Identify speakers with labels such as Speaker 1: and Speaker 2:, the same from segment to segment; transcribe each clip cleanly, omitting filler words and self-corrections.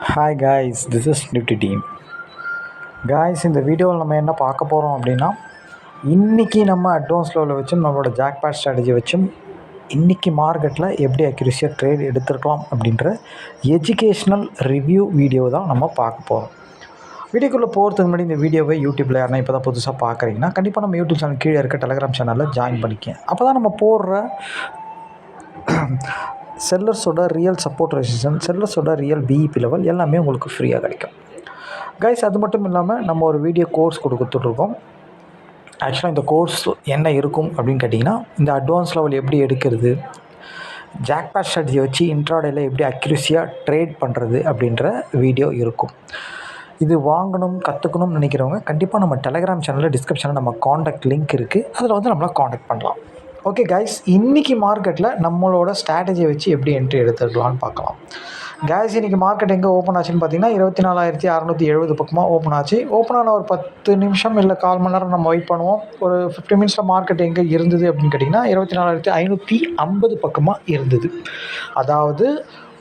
Speaker 1: Hi guys, this is Nifty team. Guys, இந்த வீடியோவில் நம்ம என்ன பார்க்க போகிறோம் அப்படின்னா, இன்றைக்கி நம்ம அட்வான்ஸ் லெவலில் வச்சும் நம்மளோட ஜாக்பாட் ஸ்ட்ராட்டஜி வச்சும் இன்றைக்கி மார்க்கெட்டில் எப்படி அக்யூரேசியாக ட்ரேட் எடுத்துருக்கலாம் அப்படின்ற எஜுகேஷ்னல் ரிவ்யூ வீடியோ தான் நம்ம பார்க்க போகிறோம். வீடியோக்குள்ளே போகிறதுக்கு முன்னாடி இந்த வீடியோவை யூடியூப்பில் யாருன்னா இப்போ தான் புதுசாக பார்க்குறீங்கன்னா கண்டிப்பாக நம்ம யூடியூப் சேனல் கீழே இருக்க டெலகிராம் சேனலில் ஜாயின் பண்ணிக்கேன். அப்போ தான் நம்ம போடுற செல்லர்ஸோட ரியல் சப்போர்ட் ரெசிஸ்டன்ஸ், செல்லர்ஸோட ரியல் பிஇபி லெவல் எல்லாமே உங்களுக்கு ஃப்ரீயாக கிடைக்கும். கைஸ், அது மட்டும் இல்லாமல் நம்ம ஒரு வீடியோ கோர்ஸ் கொடுத்துட்ருக்கோம். ஆக்சுவலாக இந்த கோர்ஸ் என்ன இருக்கும் அப்படின்னு கேட்டிங்கன்னா, இந்த அட்வான்ஸ் லெவல் எப்படி எடுக்கிறது, ஜாக்பாட் ஸ்ட்ராட்டஜியை வச்சு இன்ட்ராடேயில் எப்படி அக்யூரேசியாக ட்ரேட் பண்ணுறது அப்படின்ற வீடியோ இருக்கும். இது வாங்கணும் கற்றுக்கணும்னு நினைக்கிறவங்க கண்டிப்பாக நம்ம டெலகிராம் சேனலில் டிஸ்கிரிப்ஷனில் நம்ம காண்டாக்ட் லிங்க் இருக்குது, அதில் வந்து நம்மளை காண்டாக்ட் பண்ணலாம். ஓகே கைஸ், இன்றைக்கி மார்க்கெட்டில் நம்மளோட ஸ்ட்ராட்டஜியை வச்சு எப்படி என்ட்ரி எடுத்துக்கலான்னு பார்க்கலாம். கைஸ், இன்றைக்கி மார்க்கெட் எங்கே ஓப்பன் ஆச்சுன்னு பார்த்தீங்கன்னா 24,670 பக்கமாக ஓப்பன் ஆச்சு. ஓப்பன் ஆன ஒரு 10 நிமிஷம் இல்லை கால் மணி நேரம் நம்ம வெயிட் பண்ணுவோம். ஒரு 15 மினிட்ஸில் மார்க்கெட் எங்கே இருந்தது அப்படின்னு கேட்டிங்கன்னா 24,550 பக்கமாக இருந்தது. அதாவது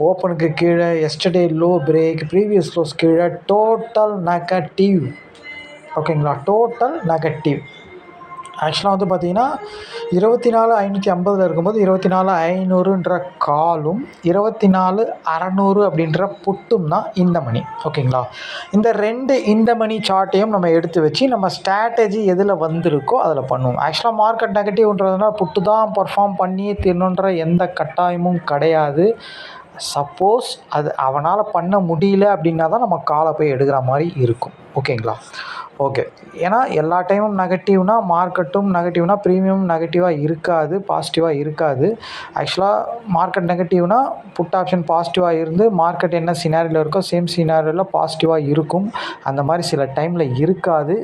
Speaker 1: ஓப்பனுக்கு கீழே yesterday low break, previous close கீழே டோட்டல் நெகட்டிவ். ஓகேங்களா, டோட்டல் நெகட்டிவ். ஆக்சுவலாக வந்து பார்த்திங்கன்னா 24,550 இருக்கும்போது 24,500ன்ற காலும் 24,600 அப்படின்ற புட்டும் தான் இந்த மணி. ஓகேங்களா, இந்த ரெண்டு இந்த மணி சார்ட்டையும் நம்ம எடுத்து வச்சு நம்ம ஸ்ட்ராட்டஜி எதில் வந்திருக்கோ அதில் பண்ணுவோம். ஆக்சுவலாக மார்க்கெட் நெகட்டிவ்ன்றதுனால புட்டு தான் பர்ஃபார்ம் பண்ணியே தீரணுன்ற எந்த கட்டாயமும் கிடையாது. சப்போஸ் அது அவனால் பண்ண முடியல அப்படின்னா தான் நம்ம காலை போய் எடுக்கிற மாதிரி இருக்கும். ஓகேங்களா, ஓகே. ஏன்னா எல்லா டைமும் நெகட்டிவ்னால் மார்க்கெட்டும் நெகட்டிவ்னால் ப்ரீமியமும் நெகட்டிவாக இருக்காது, பாசிட்டிவாக இருக்காது. ஆக்சுவலாக மார்க்கெட் நெகட்டிவ்னால் புட் ஆப்ஷன் பாசிட்டிவாக இருந்து மார்க்கெட் என்ன சினாரியில் இருக்கோ சேம் சினாரியில் பாசிட்டிவாக இருக்கும். அந்த மாதிரி சில டைமில் இருக்காது,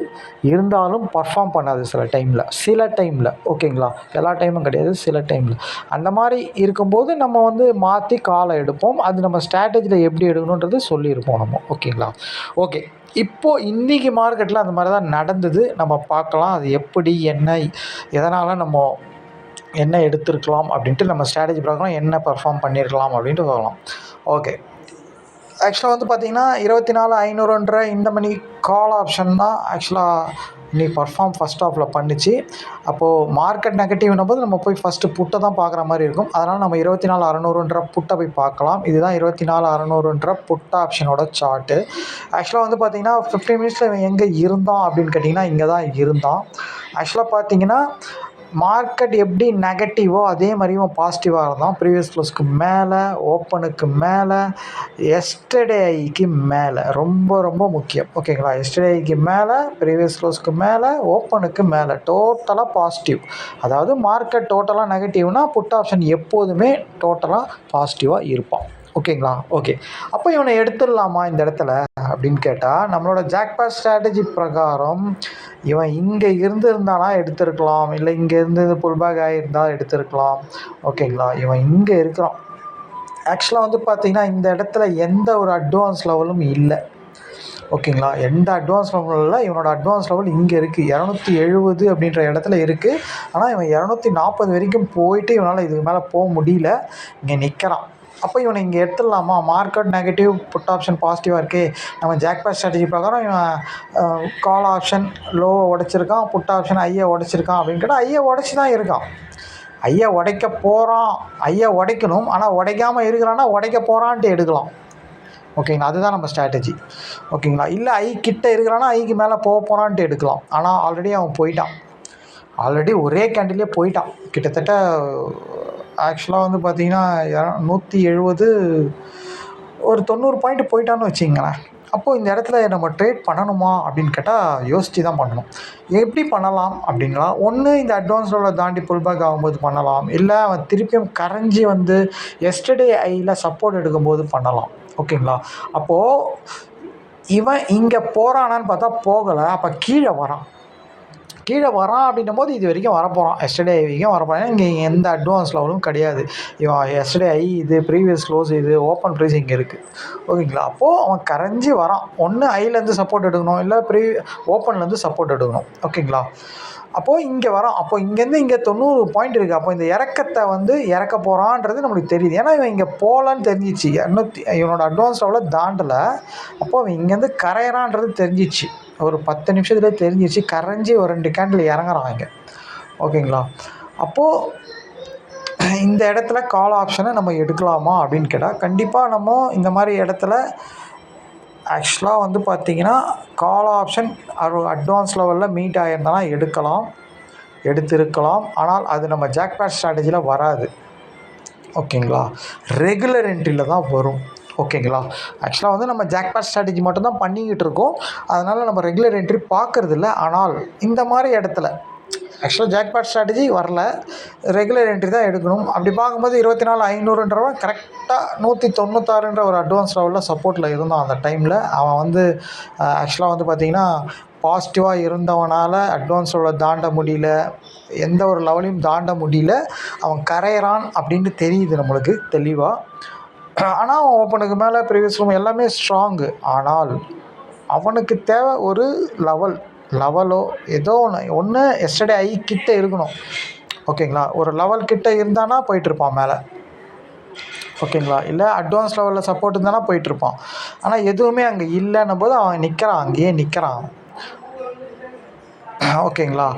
Speaker 1: இருந்தாலும் பர்ஃபார்ம் பண்ணாது சில டைமில். ஓகேங்களா, எல்லா டைமும் கிடையாது, சில டைமில். அந்த மாதிரி இருக்கும்போது நம்ம வந்து மாற்றி காலை எடுப்போம். அது நம்ம ஸ்ட்ராட்டஜியில் எப்படி எடுக்கணுன்றது சொல்லியிருப்போம் நம்ம. ஓகேங்களா, ஓகே. இப்போது இன்றைக்கி மார்க்கெட்டில் அந்த மாதிரி தான் நடந்தது. நம்ம பார்க்கலாம் அது எப்படி, என்ன, எதனால் நம்ம என்ன எடுத்துருக்கலாம் அப்படின்ட்டு நம்ம ஸ்ட்ராட்டஜி பார்க்கலாம், என்ன பர்ஃபார்ம் பண்ணியிருக்கலாம் அப்படின்ட்டு பார்க்கலாம். ஓகே. ஆக்சுவலாக வந்து பார்த்திங்கன்னா 24,500ன்ற இந்த மணி கால் ஆப்ஷன் தான் ஆக்சுவலாக நீ பர்ஃபார்ம் ஃபஸ்ட் ஆஃபில் பண்ணிச்சு. அப்போது மார்க்கெட் நெகட்டிவ்னும் போது நம்ம போய் ஃபஸ்ட்டு புட்டை தான் பார்க்குற மாதிரி இருக்கும். அதனால் நம்ம 24,600ன்ற புட்டை போய் பார்க்கலாம். இதுதான் 24,600ன்ற புட் ஆப்ஷனோட சார்ட்டு. ஆக்சுவலாக வந்து பார்த்திங்கன்னா 15 மினிட்ஸில் இவன் எங்கே இருந்தான் அப்படின்னு கேட்டிங்கன்னா இங்கே தான் இருந்தான். ஆக்சுவலாக பார்த்திங்கன்னா மார்க்கெட் எப்படி நெகட்டிவோ அதே மாதிரியும் பாசிட்டிவாக இருந்தான். ப்ரீவியஸ் க்ளோஸ்க்கு மேலே, ஓப்பனுக்கு மேலே, எஸ்டர்டே ஐக்கு மேலே, ரொம்ப ரொம்ப முக்கியம். ஓகேங்களா, எஸ்டர்டே ஐக்கு மேலே, ப்ரீவியஸ் க்ளோஸ்க்கு மேலே, ஓப்பனுக்கு மேலே, டோட்டலாக பாசிட்டிவ். அதாவது மார்க்கெட் டோட்டலாக நெகட்டிவ்னால் புட் ஆப்ஷன் எப்போதுமே டோட்டலாக பாசிட்டிவாக இருப்பான். ஓகேங்களா, ஓகே. அப்போ இவனை எடுத்துடலாமா இந்த இடத்துல அப்படின்னு கேட்டால், நம்மளோட ஜாக்பாட் ஸ்ட்ராட்டஜி பிரகாரம் இவன் இங்கே இருந்திருந்தானா எடுத்துருக்கலாம், இல்லை இங்கே இருந்து புல் பேக் ஆகியிருந்தால் எடுத்துருக்கலாம். ஓகேங்களா, இவன் இங்கே இருக்கிறான். ஆக்சுவலாக வந்து பார்த்திங்கன்னா இந்த இடத்துல எந்த ஒரு அட்வான்ஸ் லெவலும் இல்லை. ஓகேங்களா, எந்த அட்வான்ஸ் லெவலும் இல்லை. இவனோட அட்வான்ஸ் லெவல் இங்கே இருக்குது, 270 அப்படின்ற இடத்துல இருக்குது. ஆனால் இவன் 240 வரைக்கும் போயிட்டு இவனால் இதுக்கு மேலே போக முடியல, இங்கே நிற்கிறான். அப்போ இவனை இங்கே எடுத்துடலாமா? மார்க்கெட் நெகட்டிவ், புட் ஆப்ஷன் பாசிட்டிவாக இருக்குது. நம்ம ஜாக்பாட் ஸ்ட்ராட்டஜி பிரகாரம் இவன் கால் ஆப்ஷன் லோவை உடைச்சிருக்கான், புட் ஆப்ஷன் ஐயை உடைச்சிருக்கான் அப்படின்னு கேட்டால் ஐயை உடைச்சி தான் இருக்கான். ஐயை உடைக்க போகிறான், ஐயை உடைக்கணும். ஆனால் உடைக்காமல் இருக்கிறான்னா உடைக்க போகிறான்ட்டு எடுக்கலாம். ஓகேங்களா, அதுதான் நம்ம ஸ்ட்ராட்டஜி. ஓகேங்களா, இல்லை ஐ கிட்ட இருக்கிறான்னா ஐக்கு மேலே போக போகிறான்ட்டு எடுக்கலாம். ஆனால் ஆல்ரெடி அவன் போயிட்டான், ஆல்ரெடி ஒரே கேண்டிலே போயிட்டான். கிட்டத்தட்ட ஆக்சுவலாக வந்து பார்த்திங்கன்னா 170 ஒரு 90 பாயிண்ட் போயிட்டான்னு வச்சிங்களேன். அப்போது இந்த இடத்துல நம்ம ட்ரேட் பண்ணணுமா அப்படின்னு கேட்டால் யோசித்து தான் பண்ணணும். எப்படி பண்ணலாம் அப்படின்னா, ஒன்று இந்த அட்வான்ஸோட தாண்டி புல் பேக் ஆகும்போது பண்ணலாம், இல்லை அவன் திருப்பியும் கரைஞ்சி வந்து எஸ்டர்டே ஐயில் சப்போர்ட் எடுக்கும்போது பண்ணலாம். ஓகேங்களா, அப்போது இவன் இங்கே போகிறானான்னு பார்த்தா போகலை. அப்போ கீழே வரான் அப்படின்னும் போது இது வரைக்கும் வரப்போகிறான், எஸ்டர்டே ஐ வரைக்கும் வரப்போகிறான். இங்கே எந்த அட்வான்ஸ் லெவலும் கிடையாது. இவன் எஸ்டர்டே ஐ இது, ப்ரீவியஸ் க்ளோஸ் இது, ஓப்பன் ப்ரைஸ் இங்கே இருக்குது. ஓகேங்களா, அப்போது அவன் கரைஞ்சி வரான். ஒன்று ஐலேருந்து சப்போர்ட் எடுக்கணும், இல்லை ஓப்பன்லேருந்து சப்போர்ட் எடுக்கணும். ஓகேங்களா, அப்போது இங்கே வரோம். அப்போ இங்கேருந்து இங்கே 90 பாயிண்ட் இருக்குது. அப்போ இந்த இறக்கத்தை வந்து இறக்க போகிறான்றது நம்மளுக்கு தெரியுது. ஏன்னா இவன் இங்கே போகலான்னு தெரிஞ்சிச்சு. இவனோட அட்வான்ஸ் லெவலில் தாண்டலை. அப்போது அவன் இங்கேருந்து கரையிறான்றது தெரிஞ்சிச்சு. ஒரு 10 நிமிஷத்துலேயே தெரிஞ்சிச்சு. கரைஞ்சி ஒரு 2 கேண்டில் இறங்குறான் இங்கே. ஓகேங்களா? அப்போது இந்த இடத்துல கால் ஆப்ஷனை நம்ம எடுக்கலாமா அப்படின்னு கேட்டால், கண்டிப்பாக நம்ம இந்த மாதிரி இடத்துல ஆக்சுவலாக வந்து பார்த்திங்கன்னா கால் ஆப்ஷன் அட்வான்ஸ் லெவலில் மீட் ஆகியிருந்தானா எடுத்திருக்கலாம். ஆனால் அது நம்ம ஜாக்பாட் ஸ்ட்ராட்டஜியில் வராது. ஓகேங்களா? ரெகுலர் என்ட்ரியில் தான் வரும். ஓகேங்களா? ஆக்சுவலாக வந்து நம்ம ஜாக்பாட் ஸ்ட்ராட்டஜி மட்டும்தான் பண்ணிக்கிட்டு இருக்கோம். அதனால் நம்ம ரெகுலர் என்ட்ரி பார்க்குறதில்ல. ஆனால் இந்த மாதிரி இடத்துல ஆக்சுவலாக ஜாக்பாட் ஸ்ட்ராட்டஜி வரல, ரெகுலர் என்ட்ரி தான் எடுக்கணும். அப்படி பார்க்கும்போது 24,500ன்றவன் கரெக்டாக 196ன்ற ஒரு அட்வான்ஸ் லெவலில் சப்போர்ட்டில் இருந்தான் அந்த டைமில். அவன் வந்து ஆக்சுவலாக வந்து பார்த்திங்கன்னா பாசிட்டிவாக இருந்தவனால் அட்வான்ஸ் லெவலில் தாண்ட முடியல, எந்த ஒரு லெவலையும் தாண்ட முடியல. அவன் கரையிறான் அப்படின்ட்டு தெரியுது நம்மளுக்கு தெளிவாக. ஆனால் அவன் ஓப்பனுக்கு மேலே ப்ரீவியஸ் ரூம் எல்லாமே ஸ்ட்ராங்கு. ஆனால் அவனுக்கு தேவை ஒரு லெவலோ ஏதோ ஒன்று எஸ்டர்டே ஐ கிட்ட இருக்கணும். ஓகேங்களா? ஒரு லெவல் கிட்ட இருந்தானா போயிட்டுருப்பான் மேலே. ஓகேங்களா? இல்லை அட்வான்ஸ் லெவலில் சப்போர்ட் இருந்தானா போயிட்டுருப்பான். ஆனால் எதுவுமே அங்கே இல்லைன்னும் போது அவன் அங்கேயே நிற்கிறான். ஓகேங்களா?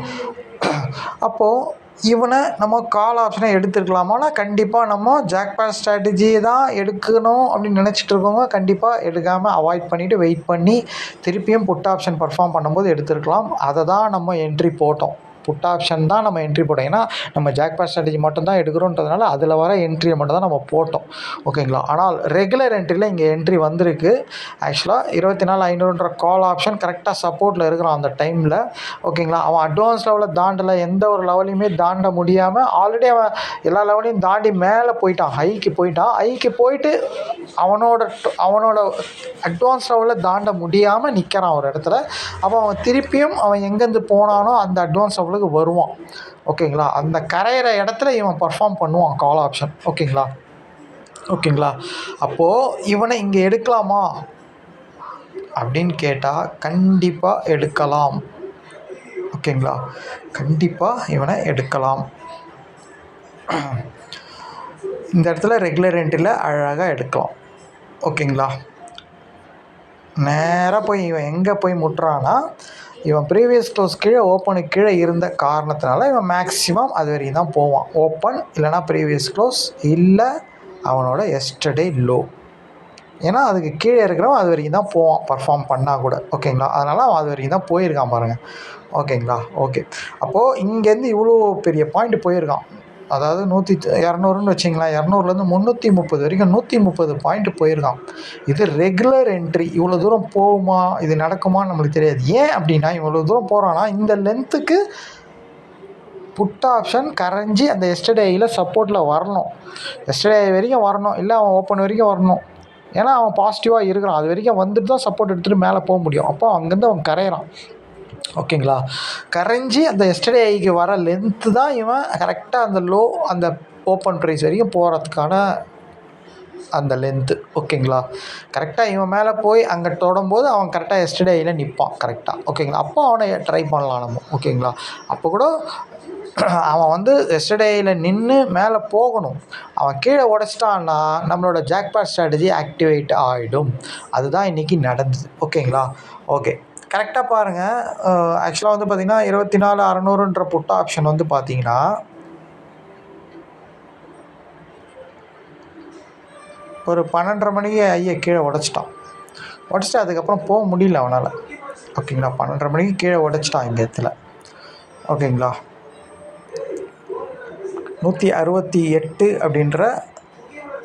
Speaker 1: அப்போது இவனை நம்ம கால் ஆப்ஷனை எடுத்துருக்கலாமான்னா, கண்டிப்பாக நம்ம ஜாக்பாட் ஸ்ட்ராட்டஜியை தான் எடுக்கணும் அப்படின்னு நினச்சிட்டு இருக்கவங்க கண்டிப்பாக எடுக்காமல் அவாய்ட் பண்ணிவிட்டு வெயிட் பண்ணி திருப்பியும் புட் ஆப்ஷன் பர்ஃபார்ம் பண்ணும்போது எடுத்துருக்கலாம். அதை தான் நம்ம என்ட்ரி போட்டோம். புட் ஆப்ஷன் தான் நம்ம என்ட்ரி போட்டோம். ஏன்னா நம்ம ஜாக்பாட் ஸ்ட்ராட்டஜி மட்டும் தான் எடுக்கிறோன்றதுனால அதில் வர என்ட்ரியை மட்டும் தான் நம்ம போட்டோம். ஓகேங்களா? ஆனால் ரெகுலர் என்ட்ரியில் இங்கே என்ட்ரி வந்திருக்கு. ஆக்சுவலாக 24,500ன்ற கால் ஆப்ஷன் கரெக்டாக சப்போர்ட்டில் இருக்கிறான் அந்த டைமில். ஓகேங்களா? அவன் அட்வான்ஸ் லெவலில் தாண்டலை, எந்த ஒரு லெவலையுமே தாண்ட முடியாமல் ஆல்ரெடி அவன் எல்லா லெவலையும் தாண்டி மேலே போயிட்டான், ஹைக்கு போயிட்டு அவனோட அட்வான்ஸ் லெவலில் தாண்ட முடியாமல் நிற்கிறான் ஒரு இடத்துல. அப்போ அவன் திருப்பியும் அவன் எங்கேருந்து போனானோ அந்த அட்வான்ஸ் லெவலுக்கு வருவான். ஓகேங்களா? அந்த கரையிற இடத்துல இவன் பர்ஃபார்ம் பண்ணுவான் கால் ஆப்ஷன். ஓகேங்களா? அப்போது இவனை இங்கே எடுக்கலாமா அப்படின்னு கேட்டால் கண்டிப்பாக எடுக்கலாம். ஓகேங்களா? கண்டிப்பாக இவனை எடுக்கலாம். இந்த இடத்துல ரெகுலர் என்ட்ரியில் அழகாக எடுக்கலாம். ஓகேங்களா? நேராக போய் இவன் எங்கே போய் முட்டுறான்னா, இவன் ப்ரீவியஸ் க்ளோஸ் கீழே ஓப்பனுக்கு கீழே இருந்த காரணத்தினால இவன் மேக்ஸிமம் அது வரைக்கும் தான் போவான். ஓப்பன் இல்லைனா ப்ரீவியஸ் க்ளோஸ், இல்லை அவனோட எஸ்டர்டே லோ. ஏன்னா அதுக்கு கீழே இருக்கிறவன் அது வரைக்கும் தான் போவான் பர்ஃபார்ம் பண்ணால் கூட. ஓகேங்களா? அதனால் அவன் அது வரைக்கும் தான் போயிருக்கான் பாருங்கள். ஓகேங்களா? ஓகே. அப்போது இங்கேருந்து இவ்வளோ பெரிய பாயிண்ட் போயிருக்கான். அதாவது 200ன்னு வச்சிங்களேன், 200லேருந்து 330 வரைக்கும் 130 பாயிண்ட் போயிருக்கான். இது ரெகுலர் என்ட்ரி. இவ்வளோ தூரம் போகுமா, இது நடக்குமான்னு நம்மளுக்கு தெரியாது. ஏன் அப்படின்னா இவ்வளோ தூரம் போகிறான்னா இந்த லென்த்துக்கு புட் ஆப்ஷன் கரைஞ்சி அந்த எஸ்டர்டேயில் சப்போர்ட்டில் வரணும். எஸ்டர்டே வரைக்கும் வரணும், இல்லை அவன் ஓப்பன் வரைக்கும் வரணும். ஏன்னா அவன் பாசிட்டிவாக இருக்கிறான். அது வரைக்கும் வந்துட்டு தான் சப்போர்ட் எடுத்துகிட்டு மேலே போக முடியும். அப்போ அங்கேருந்து அவன் கரையிறான். ஓகேங்களா? கரைஞ்சி அந்த எஸ்டர்டே ஐக்கு வர லென்த்து தான் இவன் கரெக்டாக அந்த லோ அந்த ஓப்பன் ப்ரைஸ் வரைக்கும் போகிறதுக்கான அந்த லென்த்து. ஓகேங்களா? கரெக்டாக இவன் மேலே போய் அங்கே தொடும்போது அவன் கரெக்டாக எஸ்டர்டேயில் நிற்பான் கரெக்டாக. ஓகேங்களா? அப்போ அவனை ட்ரை பண்ணலாம் நம்ம. ஓகேங்களா? அப்போ கூட அவன் வந்து எஸ்டர்டேயில் நின்று மேலே போகணும். அவன் கீழே உடச்சிட்டான்னா நம்மளோட ஜாக்பாட் ஸ்ட்ராட்டஜி ஆக்டிவேட் ஆகிடும். அதுதான் இன்றைக்கி நடந்தது. ஓகேங்களா? ஓகே. கரெக்டாக பாருங்கள். ஆக்சுவலாக வந்து பார்த்திங்கன்னா 24,600ன்ற புட் ஆப்ஷன் வந்து பார்த்திங்கன்னா ஒரு 12:30 மணிக்கு ஐயை கீழே உடச்சிட்டு அதுக்கப்புறம் போக முடியல அவனால். ஓகேங்களா? 12:30 மணிக்கு கீழே உடச்சிட்டான் இந்த இடத்துல. ஓகேங்களா? 168 அப்படின்ற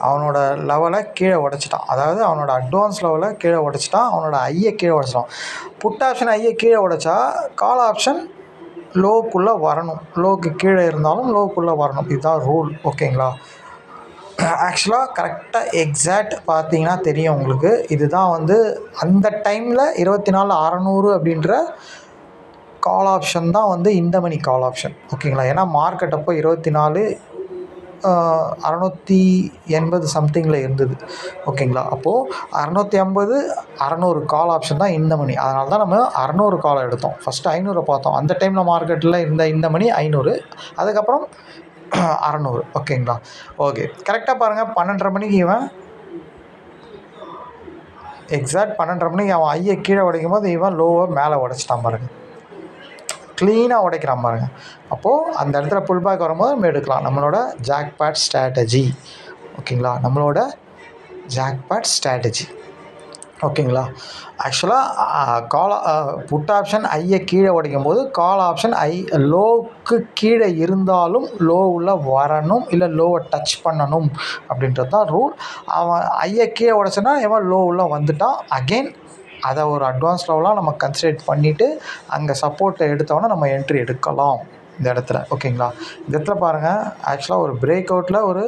Speaker 1: அவனோட லெவலை கீழே உடச்சிட்டான். அதாவது அவனோட அட்வான்ஸ் லெவலை கீழே உடச்சிட்டான், அவனோட ஐயை கீழே உடச்சிட்டான். புட் ஆப்ஷன் ஐயை கீழே உடச்சா கால் ஆப்ஷன் லோக்குள்ளே வரணும். லோக்கு கீழே இருந்தாலும் லோக்குள்ளே வரணும். இதுதான் ரூல். ஓகேங்களா? ஆக்சுவலாக கரெக்டாக எக்ஸாக்ட் பார்த்தீங்கன்னா தெரியும் உங்களுக்கு. இதுதான் வந்து அந்த டைமில் 24,600 அப்படின்ற கால் ஆப்ஷன் தான் வந்து இந்த மணி கால் ஆப்ஷன். ஓகேங்களா? ஏன்னா மார்க்கெட் அப்போ 24 680 சம்திங்கில் இருந்தது. ஓகேங்களா? அப்போது 650 600 கால் ஆப்ஷன் தான் இந்த மணி. அதனால தான் நம்ம 600 கால் எடுத்தோம். ஃபஸ்ட்டு 500 பார்த்தோம். அந்த டைமில் மார்க்கெட்டில் இருந்த இந்த மணி 500, அதுக்கப்புறம் 600. ஓகேங்களா? ஓகே, கரெக்டாக பாருங்கள். 12:30 மணிக்கு இவன் எக்ஸாக்ட் 12:30 மணிக்கு அவன் ஐயை கீழே உடைக்கும் போது இவன் லோவை மேலே உடைச்சிட்டான் பாருங்கள். க்ளீனாக உடைக்கிறான் பாருங்கள். அப்போது அந்த இடத்துல புல் பேக் வரும்போது நம்ம எடுக்கலாம். நம்மளோட ஜாக்பாட் ஸ்ட்ராட்டஜி. ஓகேங்களா? நம்மளோட ஜாக்பாட் ஸ்ட்ராட்டஜி. ஓகேங்களா? ஆக்சுவலாக புட் ஆப்ஷன் ஐயை கீழே உடைக்கும் போது கால் ஆப்ஷன் லோவுக்கு கீழே இருந்தாலும் லோ உள்ள வரணும், இல்லை லோவை டச் பண்ணணும் அப்படின்றது தான் ரூல். அவன் ஐயை கீழே உடைச்சனா இவன் லோ உள்ள வந்துட்டான். அகெயின் அதை ஒரு அட்வான்ஸ் லெவலாக நம்ம கன்சிடர் பண்ணிவிட்டு அங்கே சப்போர்ட்டை எடுத்தோன்னா நம்ம என்ட்ரி எடுக்கலாம் இந்த இடத்துல. ஓகேங்களா? இந்த இடத்துல பாருங்கள், ஆக்சுவலாக ஒரு பிரேக் அவுட்டில் ஒரு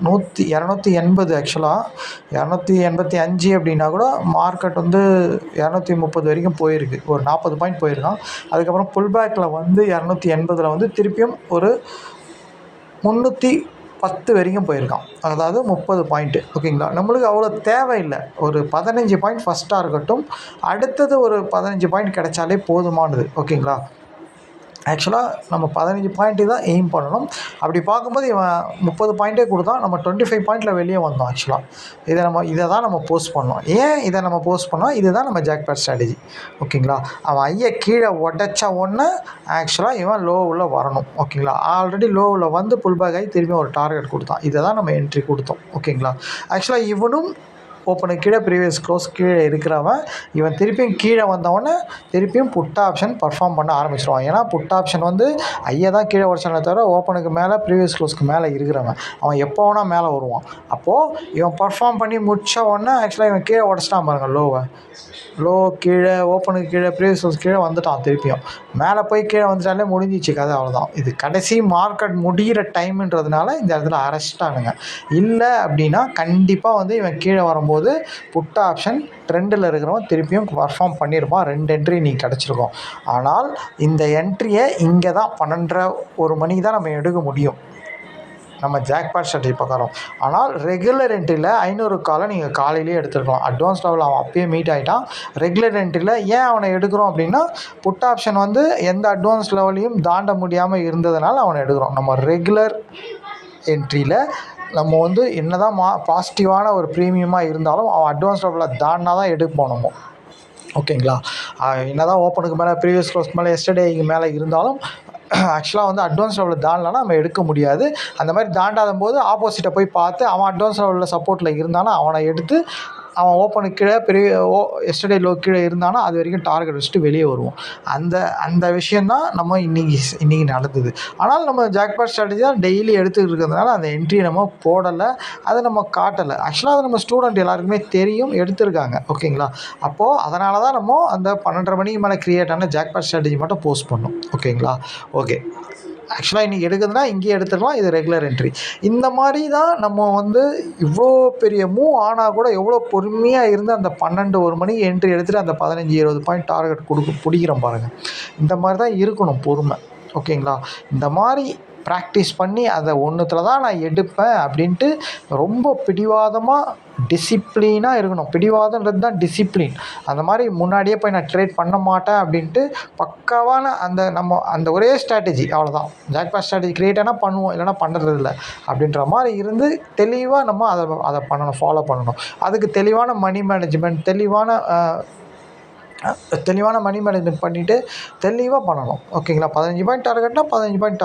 Speaker 1: 280 ஆக்சுவலாக 285 அப்படின்னா கூட மார்க்கெட் வந்து 230 வரைக்கும் போயிருக்கு. ஒரு 40 பாயிண்ட் போயிருக்கான். அதுக்கப்புறம் புல் பேக்கில் வந்து 280 வந்து திருப்பியும் ஒரு 310 வரைக்கும் போயிருக்கான். அதாவது 30 பாயிண்ட்டு. ஓகேங்களா? நம்மளுக்கு அவ்வளோ தேவையில்லை. ஒரு 15 பாயிண்ட் ஃபஸ்ட்டாக இருக்கட்டும், அடுத்தது ஒரு 15 பாயிண்ட் கிடைச்சாலே போதுமானது. ஓகேங்களா? ஆக்சுவலாக நம்ம 15 பாயிண்ட்டு தான் எய்ம் பண்ணணும். அப்படி பார்க்கும்போது இவன் 30 பாயிண்ட்டே கொடுத்தான். நம்ம 25 பாயிண்ட்டில் வெளியே வந்தோம். ஆக்சுவலாக இதை தான் நம்ம போஸ்ட் பண்ணோம். ஏன் இதை நம்ம போஸ்ட் பண்ணோம்? இதுதான் நம்ம ஜாக்பாட் ஸ்ட்ராட்டஜி. ஓகேங்களா? அவன் ஐயை கீழே உடச்ச ஒன்று ஆக்சுவலாக இவன் லோவில் வரணும். ஓகேங்களா? ஆல்ரெடி லோவில் வந்து புல் பேக் ஆகி திரும்பி ஒரு டார்கெட் கொடுத்தான். இதை தான் நம்ம என்ட்ரி கொடுத்தோம். ஓகேங்களா? ஆக்சுவலாக இவனும் ஓப்பனுக்கு கீழே ப்ரீவியஸ் க்ளோஸ் கீழே இருக்கிறவன் இவன் திருப்பியும் கீழே வந்தவொடனே திருப்பியும் புட் ஆப்ஷன் பர்ஃபார்ம் பண்ண ஆரம்பிச்சிடுவான். ஏன்னா புட் ஆப்ஷன் வந்து ஐயை தான் கீழே உடச்சானே தவிர ஓப்பனுக்கு மேலே ப்ரீவியஸ் க்ளோஸ்க்கு மேலே இருக்கிறவன் அவன் எப்போ வேணால் மேலே வருவான். அப்போது இவன் பர்ஃபார்ம் பண்ணி முடித்த உடனே ஆக்சுவலாக இவன் கீழே உடச்சிட்டான் பாருங்கள். லோ கீழே ஓப்பனுக்கு கீழே ப்ரீவியஸ் க்ளோஸ் கீழே வந்துட்டான். திருப்பியும் மேலே போய் கீழே வந்துட்டாலே முடிஞ்சிச்சு கதை, அவ்வளோதான். இது கடைசி மார்க்கெட் முடிகிற டைமுன்றதுனால இந்த இடத்துல அரெஸ்ட்டானுங்க. இல்லை அப்படின்னா கண்டிப்பாக வந்து இவன் கீழே வரும்போது புட் ஆப்ஷன் ட்ரெண்டில் இருக்கிறவன் திருப்பியும் பர்ஃபார்ம் பண்ணியிருப்பான். 2 என்ட்ரி நீங்கள் கிடச்சிருக்கோம். ஆனால் இந்த என்ட்ரியை இங்கே தான் 12:30 மணிக்கு தான் நம்ம எடுக்க முடியும் நம்ம ஜாக்பாட் ஸ்ட்ராட்டஜி பிரகாரம். ஆனால் ரெகுலர் என்ட்ரியில் 500 காலை நீங்கள் காலையிலேயே எடுத்துருக்கலாம். அட்வான்ஸ் லெவல் அவன் அப்பயே மீட் ஆகிட்டான். ரெகுலர் என்ட்ரியில் ஏன் அவனை எடுக்கிறோம் அப்படின்னா புட் ஆப்ஷன் வந்து எந்த அட்வான்ஸ் லெவலையும் தாண்ட முடியாமல் இருந்ததுனால அவனை எடுக்கிறோம். நம்ம ரெகுலர் என்ட்ரியில் நம்ம வந்து என்ன தான் பாசிட்டிவான ஒரு ப்ரீமியமாக இருந்தாலும் அவன் அட்வான்ஸ் லெவலில் தாண்டினா தான் எடுப்போம் நம்ம. ஓகேங்களா? என்ன தான் ஓப்பனுக்கு மேலே ப்ரீவியஸ் க்ளோஸ்க்கு மேலே எஸ்டர்டேக்கு மேலே இருந்தாலும் ஆக்சுவலாக வந்து அட்வான்ஸ் லெவலில் தாண்டலனா நம்ம எடுக்க முடியாது. அந்த மாதிரி தாண்டாத போது ஆப்போசிட்டை போய் பார்த்து அவன் அட்வான்ஸ் லெவலில் சப்போர்ட்டில் இருந்தாலும் அவனை எடுத்து அவன் ஓப்பனுக்கு கீழே எஸ்டர்டே லோ கீழே இருந்தானா அது வரைக்கும் டார்கெட் வச்சுட்டு வெளியே வருவோம். அந்த விஷயந்தான் நம்ம இன்றைக்கி நடந்தது. ஆனால் நம்ம ஜாக்பாட் ஸ்ட்ராட்டஜி தான் டெய்லி எடுத்துக்கிட்டு இருக்கிறதுனால அந்த என்ட்ரியை நம்ம போடலை, அதை நம்ம காட்டலை. ஆக்சுவலாக அது நம்ம ஸ்டூடெண்ட் எல்லாருக்குமே தெரியும், எடுத்திருக்காங்க. ஓகேங்களா? அப்போது அதனால தான் நம்ம அந்த 12:30 மணிக்கு மேலே க்ரியேட் ஆன ஜாக்பாட் ஸ்ட்ராட்டஜி மட்டும் போஸ்ட் பண்ணோம். ஓகேங்களா? ஓகே, ஆக்சுவலாக இன்றைக்கி எடுக்கிறதுனா இங்கேயே எடுத்துக்கலாம். இது ரெகுலர் என்ட்ரி. இந்த மாதிரி தான் நம்ம வந்து இவ்வளோ பெரிய மூவ் ஆனால் கூட எவ்வளோ பொறுமையாக இருந்து அந்த 12-1 மணிக்கு என்ட்ரி எடுத்துகிட்டு அந்த 15-20 பாயிண்ட் டார்கெட் பிடிக்கிறோம் பாருங்கள். இந்த மாதிரி தான் இருக்கணும் பொறுமை. ஓகேங்களா? இந்த மாதிரி ப்ராக்டிஸ் பண்ணி அதை ஒன்றுத்தில் தான் நான் எடுப்பேன் அப்படின்ட்டு ரொம்ப பிடிவாதமாக டிசிப்ளினாக இருக்கணும். பிடிவாதன்றது தான் டிசிப்ளின். அந்த மாதிரி முன்னாடியே போய் நான் ட்ரேட் பண்ண மாட்டேன் அப்படின்ட்டு பக்காவான அந்த ஒரே ஸ்ட்ராட்டஜி, அவ்வளோதான். ஜாக்பாட் ஸ்ட்ராட்டஜி க்ரியேட் ஆனால் பண்ணுவோம், இல்லைனா பண்ணுறதில்ல அப்படின்ற மாதிரி இருந்து தெளிவாக நம்ம அதை பண்ணணும், ஃபாலோ பண்ணணும். அதுக்கு தெளிவான மணி மேனேஜ்மெண்ட், தெளிவான மணி மேனேஜ்மெண்ட் பண்ணிவிட்டு தெளிவாக பண்ணணும். ஓகேங்களா? 15 பாயிண்ட் டார்கெட்னா 15 பாயிண்ட்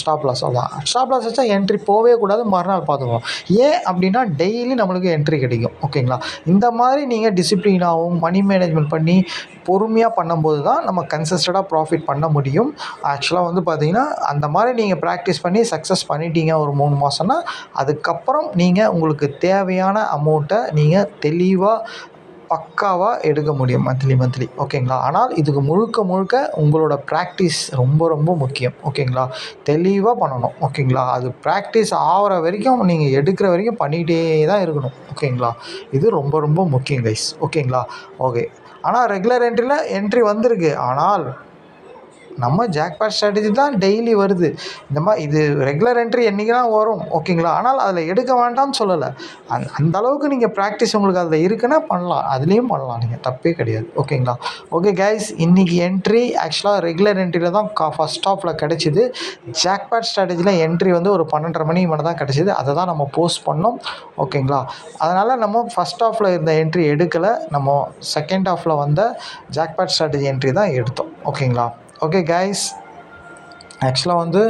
Speaker 1: ஸ்டாப் லாஸ், அவ்வளோதான். ஸ்டாப் லாஸ் வச்சா என்ட்ரி போகவே கூடாது, மறுநாள் பார்த்துக்குவோம். ஏன் அப்படின்னா டெய்லி நம்மளுக்கு என்ட்ரி கிடைக்கும். ஓகேங்களா? இந்த மாதிரி நீங்கள் டிசிப்ளினாகவும் மணி மேனேஜ்மெண்ட் பண்ணி பொறுமையாக பண்ணும்போது தான் நம்ம கன்சிஸ்டண்டாக ப்ராஃபிட் பண்ண முடியும். ஆக்சுவலாக வந்து பார்த்திங்கன்னா அந்த மாதிரி நீங்கள் ப்ராக்டிஸ் பண்ணி சக்ஸஸ் பண்ணிட்டீங்க ஒரு 3 மாதம்னா அதுக்கப்புறம் நீங்கள் உங்களுக்கு தேவையான அமௌண்ட்டை நீங்கள் தெளிவாக பக்காவாக எடுக்க முடியும் மந்த்லி. ஓகேங்களா? ஆனால் இதுக்கு முழுக்க உங்களோட ப்ராக்டிஸ் ரொம்ப ரொம்ப முக்கியம். ஓகேங்களா? தெளிவாக பண்ணணும். ஓகேங்களா? அது ப்ராக்டிஸ் ஆகிற வரைக்கும் நீங்கள் எடுக்கிற வரைக்கும் பண்ணிகிட்டே தான் இருக்கணும். ஓகேங்களா? இது ரொம்ப ரொம்ப முக்கியம் கைஸ். ஓகேங்களா? ஓகே. ஆனால் ரெகுலர் என்ட்ரியில் என்ட்ரி வந்திருக்கு. ஆனால் நம்ம ஜாக்பாட் ஸ்ட்ராட்டஜி தான் டெய்லி வருது. இந்த மாதிரி இது ரெகுலர் என்ட்ரி என்றைக்கெல்லாம் வரும், ஓகேங்களா. ஆனால் அதில் எடுக்க வேண்டாம்னு சொல்லலை. அந்த அளவுக்கு நீங்கள் ப்ராக்டிஸ் உங்களுக்கு அதில் இருக்குன்னா பண்ணலாம், அதுலேயும் பண்ணலாம், நீங்கள் தப்பே கிடையாது, ஓகேங்களா. ஓகே கைஸ், இன்றைக்கி என்ட்ரி ஆக்சுவலாக ரெகுலர் என்ட்ரியில் தான் ஃபஸ்ட் ஹாஃபில் கிடச்சிது. ஜாக்பாட் ஸ்ட்ராட்டஜியில் என்ட்ரி வந்து ஒரு 12:30 மணி மட்டும் தான் கிடச்சிது. அதை தான் நம்ம போஸ்ட் பண்ணோம், ஓகேங்களா. அதனால் நம்ம ஃபஸ்ட் ஹாஃபில் இருந்த என்ட்ரி எடுக்கலை, நம்ம செகண்ட் ஹாஃபில் வந்த ஜாக்பாட் ஸ்ட்ராட்டஜி என்ட்ரி தான் எடுத்தோம், ஓகேங்களா. ஓகே கைஸ், ஆக்சுவலாக வந்து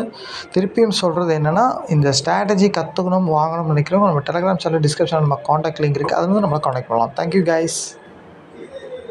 Speaker 1: திருப்பியும் சொல்கிறது என்னென்னா, இந்த ஸ்ட்ராட்டஜி கற்றுக்கணும் வாங்கணும்னு நினைக்கிறவங்க நம்ம டெலிகிராம் சேனல் டிஸ்கிரிப்ஷனில் நம்ம காண்டாக்ட் லிங்க் இருக்குது, அது வந்து நம்மளை காண்டாக்ட் பண்ணலாம். Thank you guys.